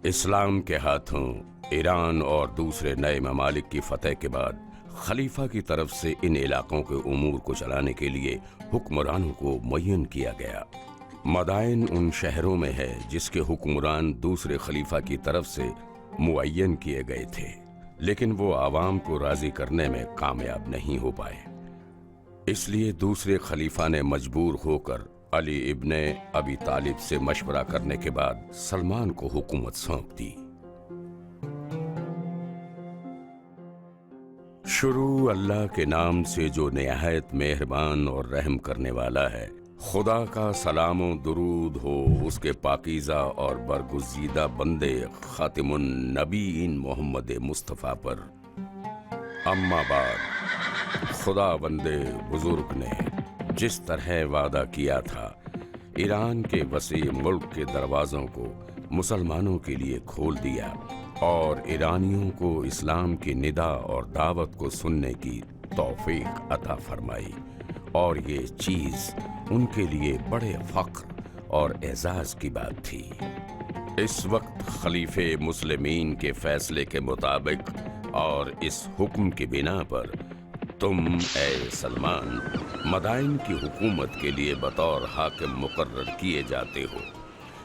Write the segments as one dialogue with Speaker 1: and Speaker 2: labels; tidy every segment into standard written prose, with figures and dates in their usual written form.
Speaker 1: اسلام کے ہاتھوں ایران اور دوسرے نئے ممالک کی فتح کے بعد خلیفہ کی طرف سے ان علاقوں کے امور کو چلانے کے لیے حکمرانوں کو معین کیا گیا۔ مدائن ان شہروں میں ہے جس کے حکمران دوسرے خلیفہ کی طرف سے معین کیے گئے تھے، لیکن وہ عوام کو راضی کرنے میں کامیاب نہیں ہو پائے۔ اس لیے دوسرے خلیفہ نے مجبور ہو کر علی ابن ابی طالب سے مشورہ کرنے کے بعد سلمان کو حکومت سونپ دی۔ شروع اللہ کے نام سے جو نہایت مہربان اور رحم کرنے والا ہے۔ خدا کا سلام و درود ہو اس کے پاکیزہ اور برگزیدہ بندے خاتم النبیین محمد مصطفیٰ پر۔ اما بعد، خدا بندے بزرگ نے جس طرح وعدہ کیا تھا ایران کے وسیع ملک کے دروازوں کو مسلمانوں کے لیے کھول دیا اور ایرانیوں کو اسلام کی ندا اور دعوت کو سننے کی توفیق عطا فرمائی، اور یہ چیز ان کے لیے بڑے فخر اور اعزاز کی بات تھی۔ اس وقت خلیفہ مسلمین کے فیصلے کے مطابق اور اس حکم کی بنا پر تم اے سلمان مدائن کی حکومت کے لیے بطور حاکم مقرر کیے جاتے ہو،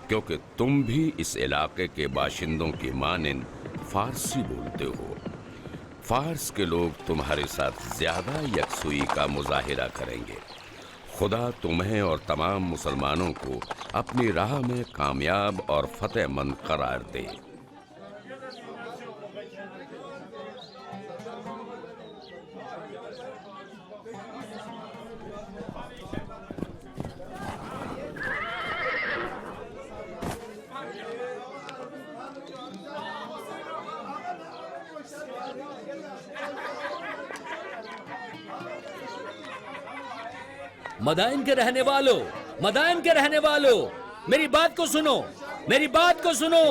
Speaker 1: کیونکہ تم بھی اس علاقے کے باشندوں کی مانند فارسی بولتے ہو۔ فارس کے لوگ تمہارے ساتھ زیادہ یکسوئی کا مظاہرہ کریں گے۔ خدا تمہیں اور تمام مسلمانوں کو اپنی راہ میں کامیاب اور فتح مند قرار دے۔
Speaker 2: مدائن کے رہنے والوں، مدائن کے رہنے والوں، میری بات کو سنو، میری بات کو سنو۔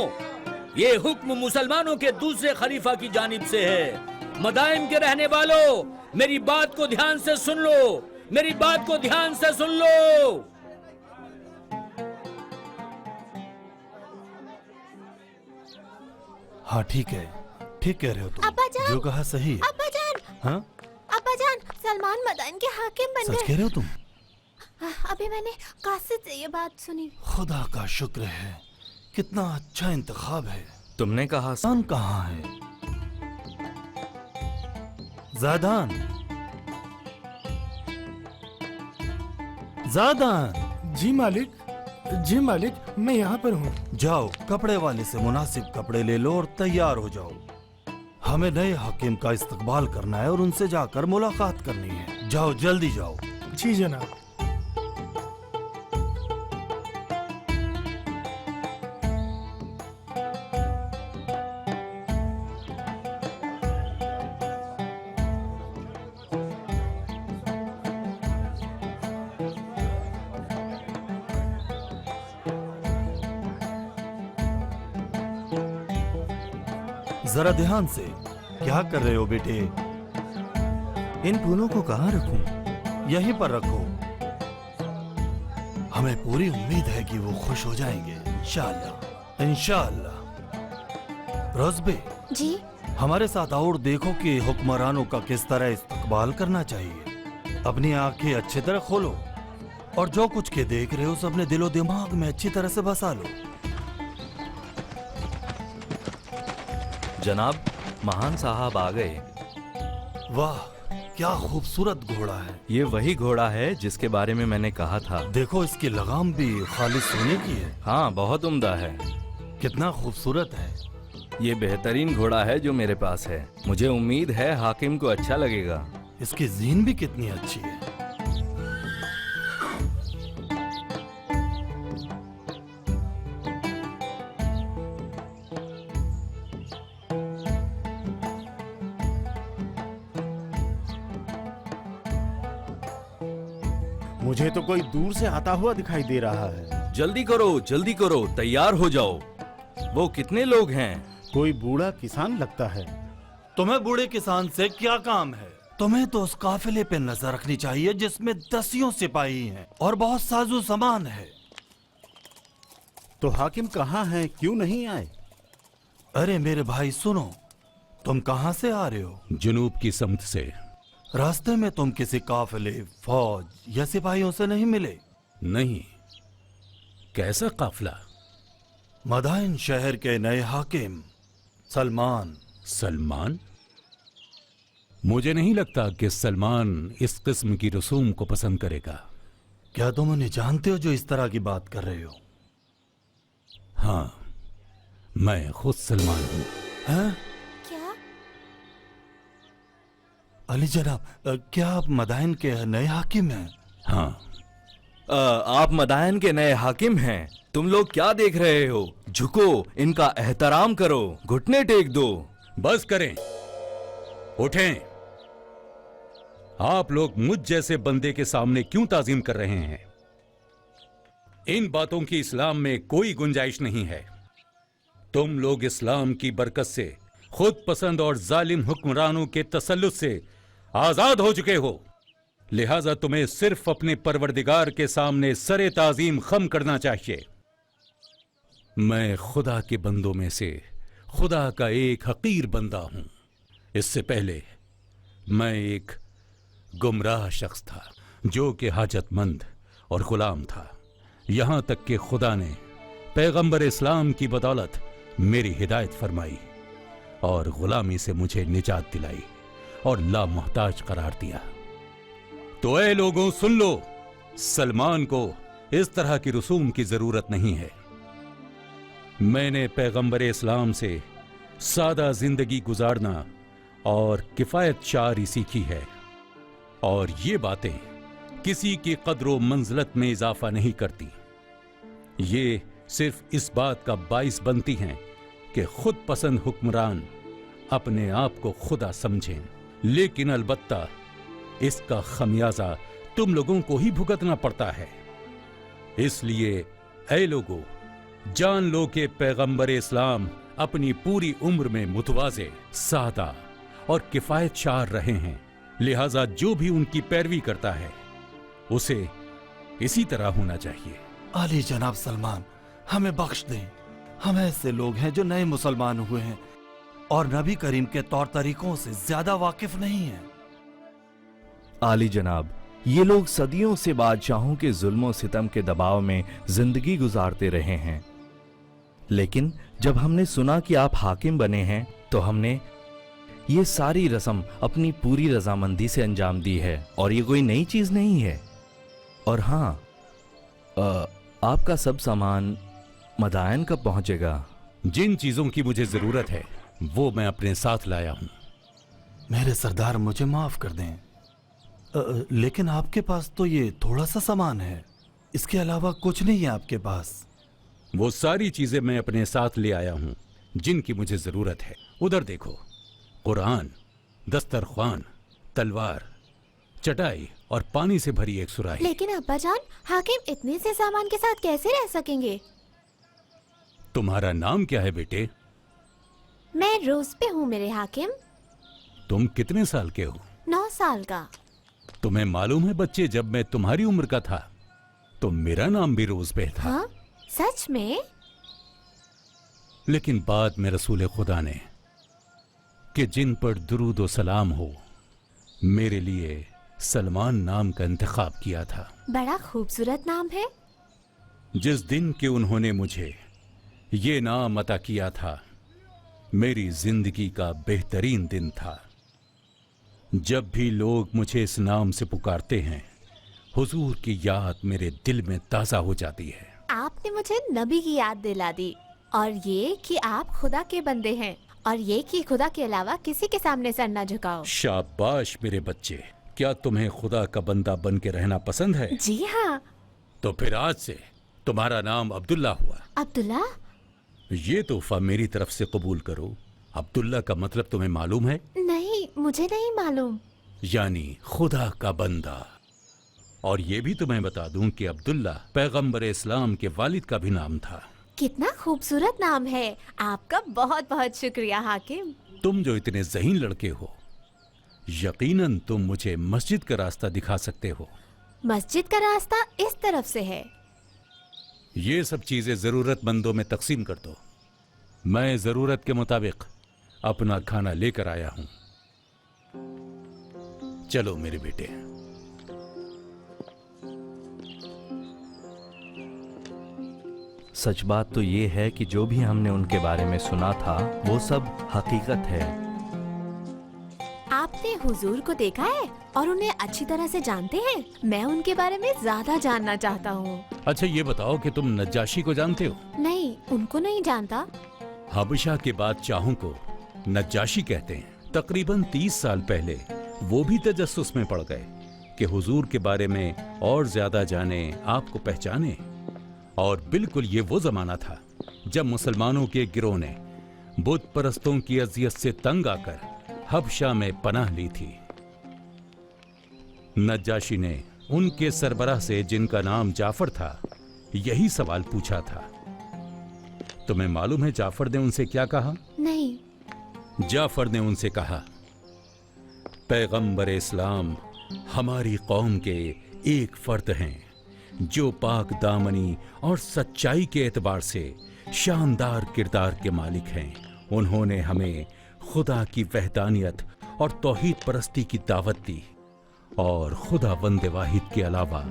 Speaker 2: یہ حکم مسلمانوں کے دوسرے خلیفہ کی جانب سے ہے۔ مدائن کے رہنے والوں، میری بات کو دھیان سے سن لو، میری بات کو دھیان سے سن لو۔
Speaker 3: ہاں ٹھیک ہے، ٹھیک کہہ رہے ہو تم،
Speaker 4: ابا جان،
Speaker 3: جو کہا صحیح ہے۔
Speaker 4: ابا جان،
Speaker 3: ہاں
Speaker 4: ابا جان، سلمان مدائن کے حاکم بن
Speaker 3: سچ
Speaker 4: گئے۔
Speaker 3: کہہ رہے ہو تم؟
Speaker 4: ابھی میں نے قاصد سے یہ بات سنی۔
Speaker 3: خدا کا شکر ہے، کتنا اچھا انتخاب ہے۔
Speaker 5: تم نے کہا
Speaker 3: سان کہاں ہے؟ زادان، زادان،
Speaker 6: جی مالک، جی مالک، میں یہاں پر ہوں۔
Speaker 3: جاؤ کپڑے والے سے مناسب کپڑے لے لو اور تیار ہو جاؤ۔ ہمیں نئے حاکم کا استقبال کرنا ہے اور ان سے جا کر ملاقات کرنی ہے۔ جاؤ جلدی جاؤ۔
Speaker 6: جی جناب۔
Speaker 3: ذرا دھیان سے، کیا کر رہے ہو بیٹے؟ ان پھولوں کو کہاں رکھوں؟ یہیں پر رکھو۔ ہمیں پوری امید ہے کہ وہ خوش ہو جائیں گے، انشاءاللہ، انشاءاللہ۔ روزبے،
Speaker 4: جی
Speaker 3: ہمارے ساتھ اور دیکھو کہ حکمرانوں کا کس طرح استقبال کرنا چاہیے۔ اپنی آنکھیں اچھی طرح کھولو اور جو کچھ کے دیکھ رہے ہو اسے اپنے دل و دماغ میں اچھی طرح سے بسا لو۔
Speaker 5: جناب، مہان صاحب آ گئے۔
Speaker 3: واہ، کیا خوبصورت گھوڑا ہے۔
Speaker 5: یہ وہی گھوڑا ہے جس کے بارے میں نے کہا تھا۔
Speaker 3: دیکھو اس کی لگام بھی خالص سونے کی ہے۔
Speaker 5: ہاں، بہت عمدہ ہے۔
Speaker 3: کتنا خوبصورت ہے۔
Speaker 5: یہ بہترین گھوڑا ہے جو میرے پاس ہے۔ مجھے امید ہے حاکم کو اچھا لگے گا۔
Speaker 3: اس کی زین بھی کتنی اچھی ہے۔
Speaker 7: مجھے تو کوئی دور سے آتا ہوا دکھائی دے رہا ہے۔
Speaker 5: جلدی کرو، جلدی کرو، تیار ہو جاؤ۔ وہ کتنے لوگ ہیں؟
Speaker 7: کوئی بوڑھا کسان لگتا ہے۔
Speaker 3: تمہیں بوڑھے کسان سے کیا کام ہے؟ تمہیں تو اس قافلے پہ نظر رکھنی چاہیے جس میں 10 سپاہی ہیں اور بہت ساز و سامان ہے۔
Speaker 7: تو حاکم کہاں ہیں؟ کیوں نہیں آئے؟
Speaker 3: अरे मेरे भाई सुनो, तुम कहाँ से आ रहे हो?
Speaker 1: जुनूब की समत से।
Speaker 3: रास्ते में तुम किसी काफिले, फौज या सिपाहियों से नहीं मिले?
Speaker 1: नहीं। कैसा काफिला?
Speaker 3: मदाइन शहर के नए हाकिम सलमान।
Speaker 1: सलमान? मुझे नहीं लगता कि सलमान इस किस्म की रसूम को पसंद करेगा।
Speaker 3: क्या तुम उन्हें जानते हो जो इस तरह की बात कर रहे हो?
Speaker 1: हाँ, मैं खुद सलमान हूँ।
Speaker 3: हैं?
Speaker 4: क्या?
Speaker 3: अली जनाब, क्या आप मदाइन के नए हाकिम हैं?
Speaker 1: हाँ।
Speaker 5: आप मदायन के नए हाकिम हैं। तुम लोग क्या देख रहे हो? झुको, इनका एहतराम करो, घुटने टेक दो।
Speaker 1: बस करें, उठें। आप लोग मुझ जैसे बंदे के सामने क्यों ताजीम कर रहे हैं? इन बातों की इस्लाम में कोई गुंजाइश नहीं है। तुम लोग इस्लाम की बरकत से, खुद पसंद और जालिम हुक्मरानों के तसल्लुत से आजाद हो चुके हो। लिहाजा तुम्हें सिर्फ अपने परवरदिगार के सामने सरे ताजीम खम करना चाहिए। मैं खुदा के बंदों में से खुदा का एक हकीर बंदा हूं। इससे पहले मैं एक गुमराह शख्स था जो कि हाजतमंद और गुलाम था, यहां तक कि खुदा ने पैगंबर इस्लाम की बदौलत मेरी हिदायत फरमाई और गुलामी से मुझे निजात दिलाई और लामोहताज करार दिया। तो ऐ लोगों सुन लो, सलमान को इस तरह की रसूम की जरूरत नहीं है। मैंने पैगंबर इस्लाम से सादा जिंदगी गुजारना और किफायत शारी सीखी है, और ये बातें किसी की कद्र मंजिलत में इजाफा नहीं करती। ये सिर्फ इस बात का बाइस बनती हैं कि खुद पसंद हुक्मरान अपने आप को खुदा समझें, लेकिन अलबत्ता इसका खमियाजा तुम लोगों को ही भुगतना पड़ता है। इसलिए ऐ लोगों, जान लो कि पैगंबर इस्लाम अपनी पूरी उम्र में मुतवाज़े, सादा और किफायत शार रहे हैं। लिहाजा जो भी उनकी पैरवी करता है उसे इसी तरह होना चाहिए।
Speaker 3: अली जनाब सलमान, हमें बख्श दें। हम ऐसे लोग हैं जो नए मुसलमान हुए हैं और नबी करीम के तौर तरीकों से ज्यादा वाकिफ नहीं हैं।
Speaker 5: आली जनाब, ये लोग सदियों से बादशाहों के जुल्म और सितम के दबाव में जिंदगी गुजारते रहे हैं, लेकिन जब हमने सुना कि आप हाकिम बने हैं तो हमने ये सारी रस्म अपनी पूरी रजामंदी से अंजाम दी है, और ये कोई नई चीज नहीं है। और हाँ, आपका सब सामान मदायन कब पहुंचेगा?
Speaker 1: जिन चीजों की मुझे जरूरत है वो मैं अपने साथ लाया हूं।
Speaker 3: मेरे सरदार, मुझे माफ कर दें, लेकिन आपके पास तो ये थोड़ा सा सामान है, इसके अलावा कुछ नहीं है आपके पास।
Speaker 1: वो सारी चीजें मैं अपने साथ ले आया हूं जिनकी मुझे जरूरत है। उधर देखो, कुरान, दस्तरख्वान, तलवार, चटाई और पानी से भरी एक सुराही।
Speaker 4: लेकिन अब्बा जान, हाकिम इतने से सामान के साथ कैसे रह सकेंगे?
Speaker 1: तुम्हारा नाम क्या है बेटे?
Speaker 4: मैं रोज पे हूँ मेरे हाकिम।
Speaker 1: तुम कितने साल के हो?
Speaker 4: 9 साल का।
Speaker 1: तुम्हें मालूम है बच्चे, जब मैं तुम्हारी उम्र का था तो मेरा नाम भी रोज पे था।
Speaker 4: हाँ, सच में?
Speaker 1: लेकिन बाद में रसूल खुदा ने कि जिन पर दुरूद व सलाम हो, मेरे लिए सलमान नाम का इंतखाब किया था।
Speaker 4: बड़ा खूबसूरत नाम है।
Speaker 1: जिस दिन के उन्होंने मुझे ये नाम अता किया था, मेरी जिंदगी का बेहतरीन दिन था। जब भी लोग मुझे इस नाम से पुकारते हैं, हुजूर की याद मेरे दिल में ताजा हो जाती है।
Speaker 4: आपने मुझे नबी की याद दिला दी, और ये कि आप खुदा के बंदे हैं, और ये कि खुदा के अलावा किसी के सामने सर न झुकाओ।
Speaker 1: शाबाश मेरे बच्चे, क्या तुम्हें खुदा का बंदा बन के रहना पसंद है?
Speaker 4: जी हाँ।
Speaker 1: तो फिर आज से तुम्हारा नाम अब्दुल्ला हुआ।
Speaker 4: अब्दुल्ला?
Speaker 1: ये तोहफा मेरी तरफ से कबूल करो। अब्दुल्ला का मतलब तुम्हें मालूम है?
Speaker 4: नहीं, मुझे नहीं मालूम।
Speaker 1: यानी खुदा का बंदा। और ये भी तुम्हें बता दूं कि अब्दुल्ला पैगंबर इस्लाम के वालिद का भी नाम था।
Speaker 4: कितना खूबसूरत नाम है। आपका बहुत बहुत शुक्रिया हाकिम।
Speaker 1: तुम जो इतने ज़हीन लड़के हो, यकीनन तुम मुझे मस्जिद का रास्ता दिखा सकते हो।
Speaker 4: मस्जिद का रास्ता इस तरफ से है।
Speaker 1: ये सब चीजें जरूरतमंदों में तकसीम कर दो।
Speaker 8: मैं जरूरत के मुताबिक अपना खाना लेकर आया हूं। चलो मेरे बेटे।
Speaker 5: सच बात तो ये है कि जो भी हमने उनके बारे में सुना था वो सब हकीकत है।
Speaker 4: आपने हुजूर को देखा है और उन्हें अच्छी तरह से जानते हैं? मैं उनके बारे में ज्यादा जानना चाहता हूँ।
Speaker 8: अच्छा ये बताओ कि तुम नज्जाशी को जानते हो?
Speaker 4: नहीं, उनको नहीं जानता।
Speaker 8: हबशा के बादशाहों को नज्जाशी कहते हैं। तकरीबन 30 साल पहले वो भी तजस्सुस में पड़ गए कि हुजूर के बारे में और ज्यादा जाने, आपको पहचाने। और बिल्कुल ये वो जमाना था जब मुसलमानों के गिरोह ने बुत परस्तों की अजियत से तंग आकर हबशा में पनाह ली थी। नज्जाशी ने उनके सरबराह से, जिनका नाम जाफर था, यही सवाल पूछा था। तुम्हें मालूम है जाफर ने उनसे क्या कहा?
Speaker 4: नहीं।
Speaker 8: जाफर ने उनसे कहा, पैगंबर इस्लाम हमारी कौम के एक फर्द हैं जो पाक दामनी और सच्चाई के एतबार से शानदार किरदार के मालिक हैं। उन्होंने हमें खुदा की वहदानियत और तौहीद परस्ती की दावत दी और खुदा वंदे वाहिद के अलावा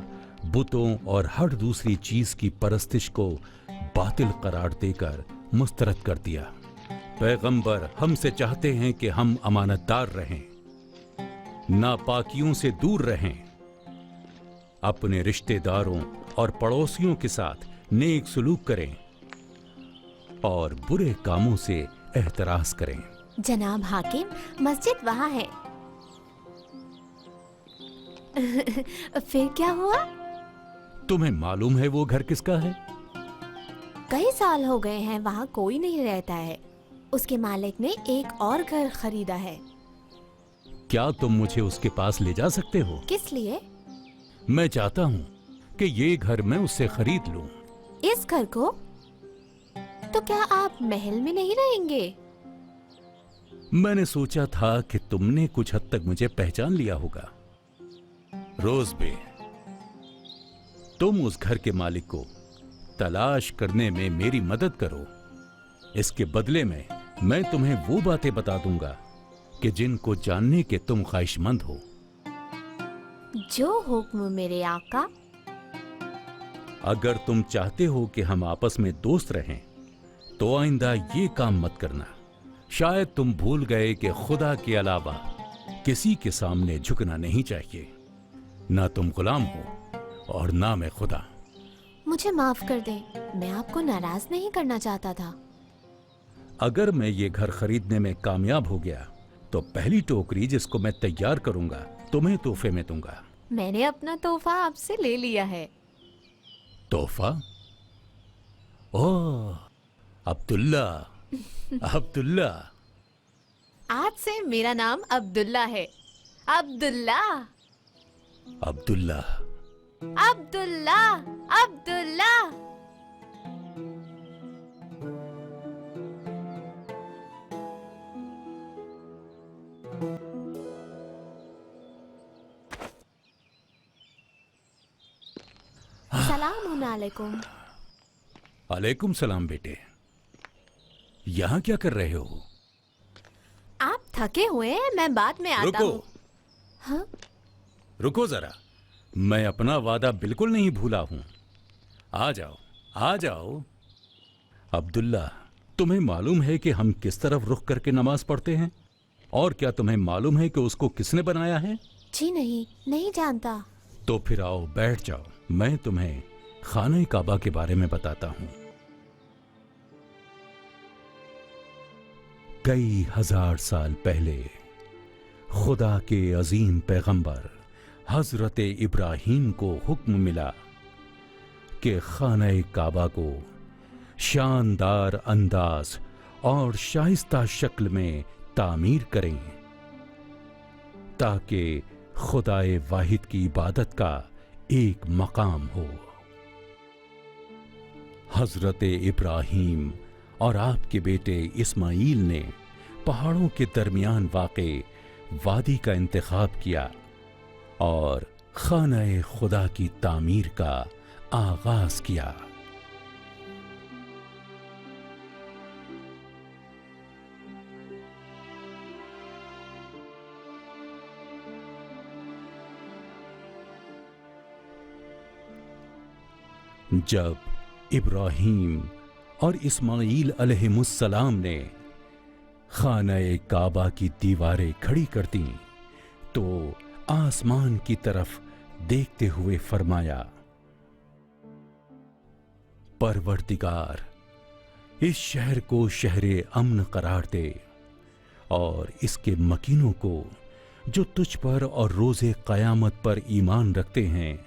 Speaker 8: बुतों और हर दूसरी चीज की परस्तिश को बातिल करार देकर मुस्तरद कर दिया। पैगंबर हमसे चाहते हैं कि हम अमानतदार रहें, नापाकियों से दूर रहें, अपने रिश्तेदारों और पड़ोसियों के साथ नेक सलूक करें और बुरे कामों से एहतराज करें।
Speaker 4: जनाब हाकिम, मस्जिद वहाँ है। फिर क्या हुआ?
Speaker 8: तुम्हें मालूम है वो घर किसका है?
Speaker 4: कई साल हो गए हैं वहाँ कोई नहीं रहता है। उसके मालिक ने एक और घर खरीदा है।
Speaker 8: क्या तुम मुझे उसके पास ले जा सकते हो?
Speaker 4: किस लिए?
Speaker 8: मैं चाहता हूँ कि ये घर मैं उससे खरीद लूं।
Speaker 4: इस घर को? तो क्या आप महल में नहीं रहेंगे?
Speaker 8: मैंने सोचा था कि तुमने कुछ हद तक मुझे पहचान लिया होगा। रोज़बे, तुम उस घर के मालिक को तलाश करने में मेरी मदद करो। इसके बदले में मैं तुम्हें वो बातें बता दूंगा कि जिनको जानने के तुम ख्वाहिशमंद हो।
Speaker 4: जो हुक्म मेरे आका।
Speaker 8: अगर तुम चाहते हो कि हम आपस में दोस्त रहें तो आइंदा ये काम मत करना। शायद तुम भूल गए कि खुदा के अलावा किसी के सामने झुकना नहीं चाहिए। ना तुम गुलाम हो और ना मैं खुदा।
Speaker 4: मुझे माफ कर दें, मैं आपको नाराज नहीं करना चाहता था।
Speaker 8: अगर मैं ये घर खरीदने में कामयाब हो गया तो पहली टोकरी जिसको मैं तैयार करूंगा तुम्हें तोहफे में दूंगा।
Speaker 4: मैंने अपना तोहफा आपसे ले लिया है।
Speaker 8: तोहफा? ओह, अब्दुल्ला। अब्दुल्ला।
Speaker 4: आज से मेरा नाम अब्दुल्ला है। अब्दुल्ला।
Speaker 8: अब्दुल्ला।
Speaker 4: अब्दुल्ला। अब्दुल्ला। सलाम अलैकुम।
Speaker 8: अलैकुम सलाम बेटे। यहाँ क्या कर रहे हो?
Speaker 4: आप थके हुए हैं, मैं बाद में आता
Speaker 8: रुको।
Speaker 4: हूँ। हाँ?
Speaker 8: रुको जरा, मैं अपना वादा बिल्कुल नहीं भूला हूं। आ जाओ, आ जाओ। अब्दुल्ला, तुम्हें मालूम है कि हम किस तरफ रुख करके नमाज पढ़ते हैं? और क्या तुम्हें मालूम है कि उसको किसने बनाया है?
Speaker 4: जी नहीं, नहीं जानता।
Speaker 8: तो फिर आओ बैठ जाओ, मैं तुम्हें खाने काबा के बारे में बताता हूं। कई हजार साल पहले खुदा के अजीम पैगंबर हजरत इब्राहीम को हुक्म मिला कि खाने काबा को शानदार अंदाज और शाइस्ता शक्ल में तामीर करें ताकि खुदाए वाहिद की इबादत का एक मकाम हो। हजरत इब्राहीम और आपके बेटे इस्माइल ने पहाड़ों के दरमियान वाक़े वादी का इंतखाब किया और खाना-ए खुदा की तामीर का आगाज किया। जब इब्राहीम और इस्माईल अलैहिमुस्सलाम ने खाना-ए काबा की दीवारें खड़ी कर दी तो आसमान की तरफ देखते हुए फरमाया, परवरदिगार, इस शहर को शहरे अमन करार दे और इसके मकीनों को जो तुझ पर और रोजे कयामत पर ईमान रखते हैं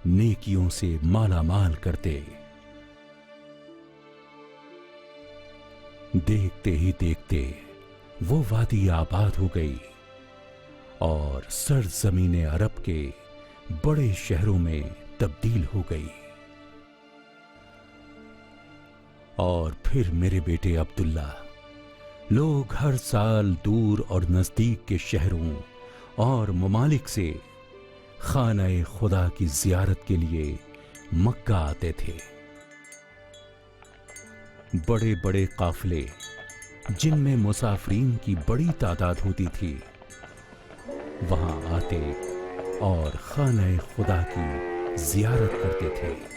Speaker 8: नेकियों से माला माल कर दे। देखते ही देखते वो वादी आबाद हो गई और सरजमीन अरब के बड़े शहरों में तब्दील हो गई। और फिर मेरे बेटे अब्दुल्ला, लोग हर साल दूर और नजदीक के शहरों और ममालिक से खाना-ए खुदा की जियारत के लिए मक्का आते थे। बड़े बड़े काफिले जिनमें मुसाफरीन की बड़ी तादाद होती थी वहां आते और खाना-ए खुदा की जियारत करते थे।